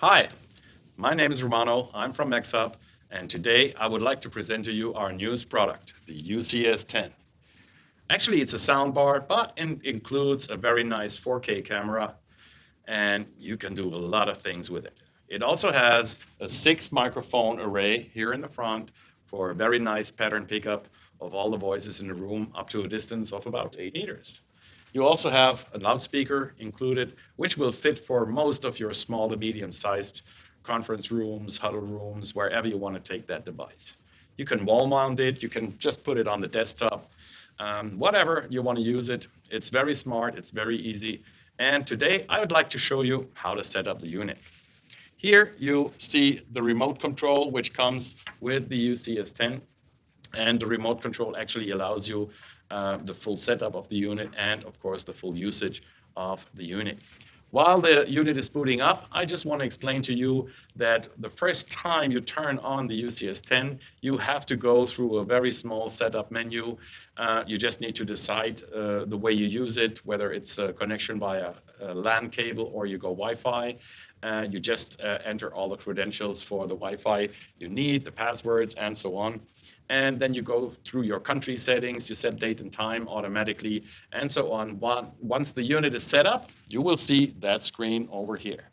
Hi, my name is Romano. I'm from MAXHUB, and today I would like to present to you our newest product, the S10. Actually, it's a soundbar, but it includes a very nice 4K camera, and you can do a lot of things with it. It also has a 6 microphone array here in the front for a very nice pattern pickup of all the voices in the room up to a distance of about 8 meters. You also have a loudspeaker included, which will fit for most of your small to medium-sized conference rooms, huddle rooms, wherever you want to take that device. You can wall mount it, you can just put it on the desktop, whatever you want to use it. It's very smart, it's very easy. And today I would like to show you how to set up the unit. Here you see the remote control, which comes with the S10. And the remote control actually allows you the full setup of the unit and, of course, the full usage of the unit. While the unit is booting up, I just want to explain to you that the first time you turn on the S10, you have to go through a very small setup menu. You just need to decide the way you use it, whether it's a connection via a LAN cable or you go Wi-Fi. You just enter all the credentials for the Wi-Fi you need, the passwords, and so on. And then you go through your country settings, you set date and time automatically, and so on. Once the unit is set up, you will see that screen over here.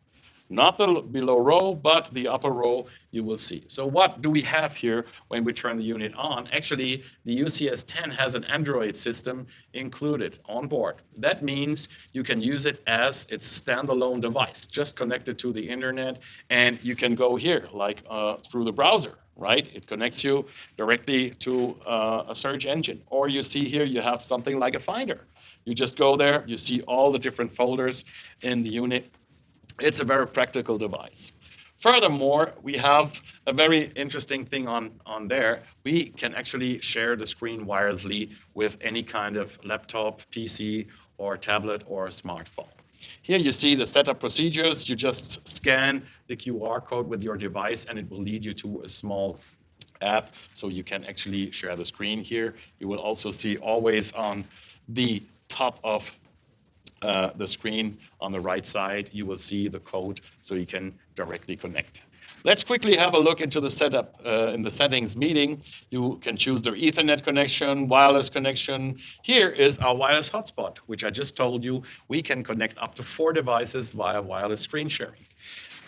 Not the below row, but the upper row you will see. So what do we have here when we turn the unit on? Actually, the S10 has an Android system included on board. That means you can use it as its standalone device, just connected to the internet, and you can go here, like through the browser. Right? It connects you directly to a search engine. Or you see here, you have something like a Finder. You just go there, you see all the different folders in the unit. It's a very practical device. Furthermore, we have a very interesting thing on there. We can actually share the screen wirelessly with any kind of laptop, PC, or tablet, or smartphone. Here you see the setup procedures. You just scan the QR code with your device, and it will lead you to a small app, so you can actually share the screen here. You will also see always on the top of the screen on the right side, you will see the code, so you can directly connect. Let's quickly have a look into the setup in the settings meeting. You can choose the Ethernet connection, wireless connection. Here is our wireless hotspot, which I just told you we can connect up to 4 devices via wireless screen sharing.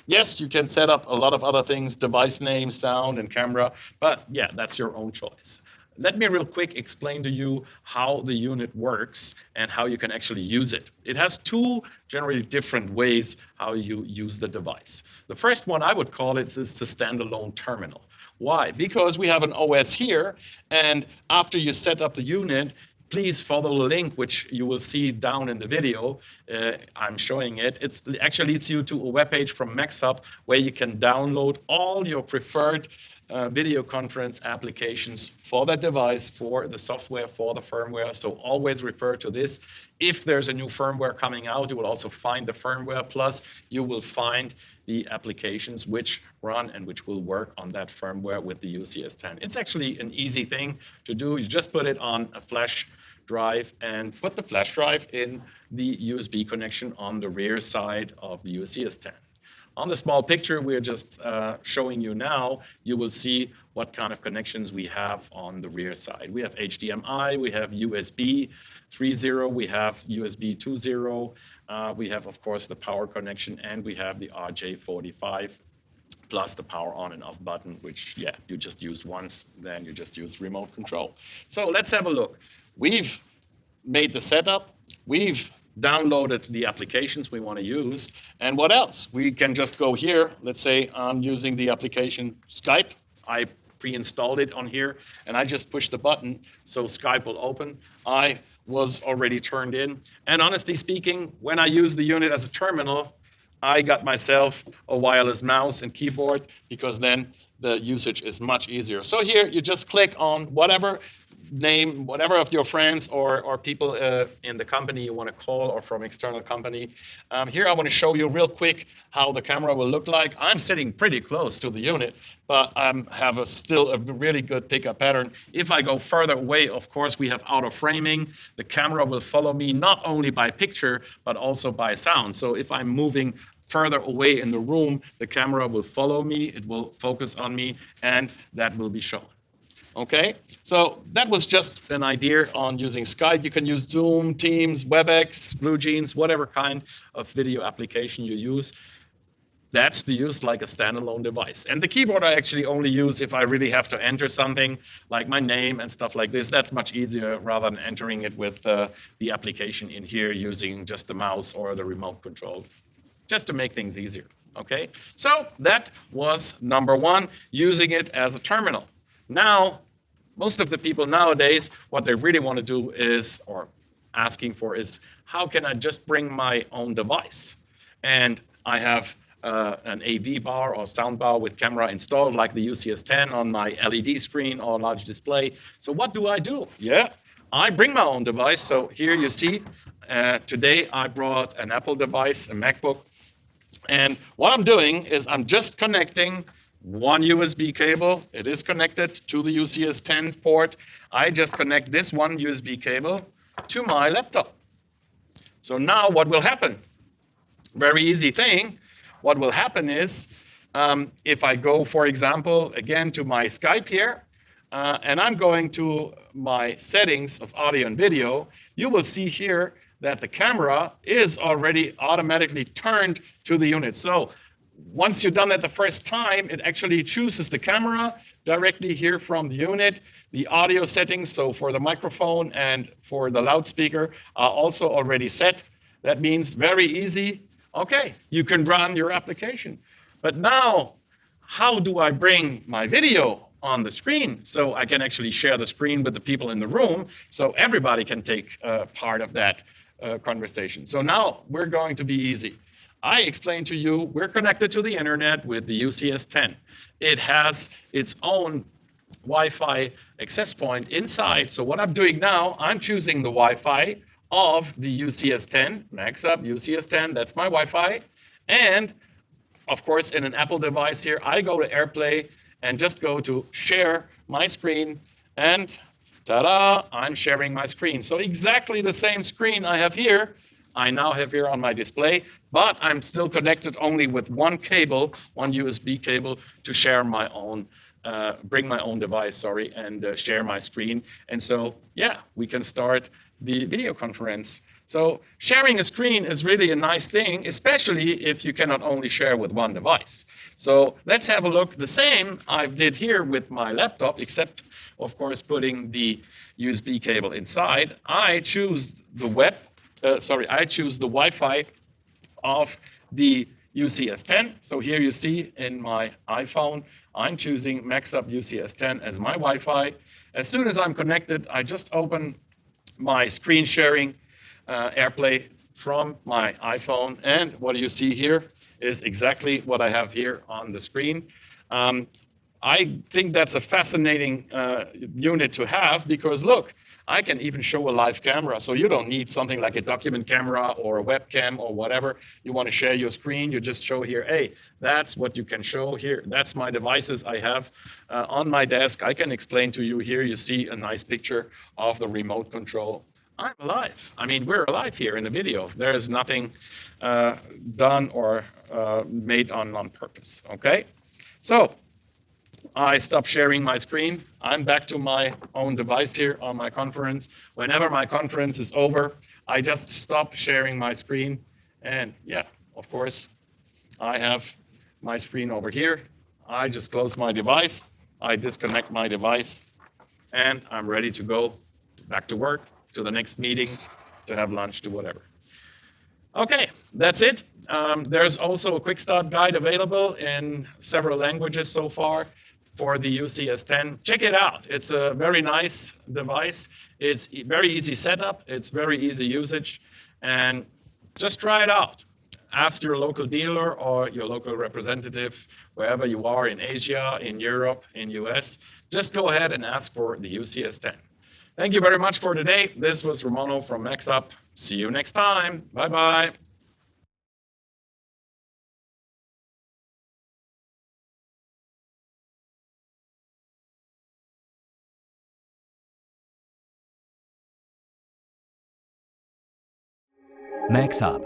Yes, you can set up a lot of other things, device name, sound, and camera, but yeah, that's your own choice. Let me real quick explain to you how the unit works and how you can actually use it. It has 2 generally different ways how you use the device. The first one I would call it is the standalone terminal. Why? Because we have an OS here, and after you set up the unit, please follow the link, which you will see down in the video. I'm showing it. It actually leads you to a webpage from MAXHUB where you can download all your preferred video conference applications for that device, for the software, for the firmware. So always refer to this. If there's a new firmware coming out, you will also find the firmware, plus you will find the applications which run and which will work on that firmware with the S10. It's actually an easy thing to do. You just put it on a flash drive and put the flash drive in the USB connection on the rear side of the S10. On the small picture we're just showing you now, you will see what kind of connections we have on the rear side. We have HDMI, we have USB 3.0, we have USB 2.0, we have, of course, the power connection, and we have the RJ45, plus the power on and off button, which, yeah, you just use once, then you just use remote control. So let's have a look. We've made the setup. We've downloaded the applications we want to use. And what else? We can just go here. Let's say I'm using the application Skype. I pre-installed it on here, and I just push the button, so Skype will open. I was already turned in. And honestly speaking, when I use the unit as a terminal, I got myself a wireless mouse and keyboard, because then the usage is much easier. So here you just click on whatever name, whatever of your friends or people in the company you want to call, or from external company. Here I want to show you real quick how the camera will look like. I'm sitting pretty close to the unit, but I have still a really good pickup pattern. If I go further away, of course, we have auto framing. The camera will follow me not only by picture, but also by sound. So if I'm moving further away in the room, the camera will follow me, it will focus on me, and that will be shown. Okay, so that was just an idea on using Skype. You can use Zoom, Teams, WebEx, BlueJeans, whatever kind of video application you use. That's the use like a standalone device. And the keyboard I actually only use if I really have to enter something like my name and stuff like this. That's much easier rather than entering it with the application in here using just the mouse or the remote control, just to make things easier, okay? So that was number one, using it as a terminal. Now, most of the people nowadays, what they really want to do is, or asking for is, how can I just bring my own device? And I have an AV bar or sound bar with camera installed like the UCS10 on my LED screen or large display. So what do? Yeah, I bring my own device. So here you see, today I brought an Apple device, a MacBook. And what I'm doing is I'm just connecting one USB cable. It is connected to the UCS10 port. I just connect this one USB cable to my laptop. So now what will happen? Very easy thing. What will happen is, if I go, for example, again to my Skype here, and I'm going to my settings of audio and video, you will see here that the camera is already automatically turned to the unit. So once you've done that the first time, it actually chooses the camera directly here from the unit. The audio settings, so for the microphone and for the loudspeaker, are also already set. That means very easy. Okay, you can run your application. But now, how do I bring my video on the screen so I can actually share the screen with the people in the room so everybody can take part of that conversation? So now we're going to be easy. I explained to you, we're connected to the internet with the UCS10. It has its own Wi-Fi access point inside. So what I'm doing now, I'm choosing the Wi-Fi of the UCS10, MAXHUB UCS10, that's my Wi-Fi. And of course, in an Apple device here, I go to AirPlay and just go to share my screen, and ta-da, I'm sharing my screen. So exactly the same screen I have here, I now have here on my display, but I'm still connected only with one cable, one USB cable, to share my own, bring my own device, and share my screen. And so, yeah, we can start the video conference. So sharing a screen is really a nice thing, especially if you cannot only share with one device. So let's have a look. The same I did here with my laptop, except of course putting the USB cable inside. I choose the I choose the Wi-Fi of the UCS10. So here you see in my iPhone, I'm choosing MAXHUB UCS10 as my Wi-Fi. As soon as I'm connected, I just open my screen sharing AirPlay from my iPhone, and what you see here is exactly what I have here on the screen. I think that's a fascinating unit to have, because look, I can even show a live camera, so you don't need something like a document camera or a webcam or whatever. You want to share your screen, you just show here, hey, that's what you can show here. That's my devices I have on my desk. I can explain to you here. You see a nice picture of the remote control. I'm alive. I mean, we're alive here in the video. There is nothing done or made on purpose, okay? So I stop sharing my screen. I'm back to my own device here on my conference. Whenever my conference is over, I just stop sharing my screen. And yeah, of course, I have my screen over here. I just close my device. I disconnect my device, and I'm ready to go back to work, to the next meeting, to have lunch, to whatever. Okay, that's it. There's also a quick start guide available in several languages so far for the UCS10. Check it out. It's a very nice device. It's very easy setup. It's very easy usage. And just try it out. Ask your local dealer or your local representative, wherever you are in Asia, in Europe, in US. Just go ahead and ask for the UCS10. Thank you very much for today. This was Romano from MAXHUB. See you next time. Bye-bye. MAXHUB,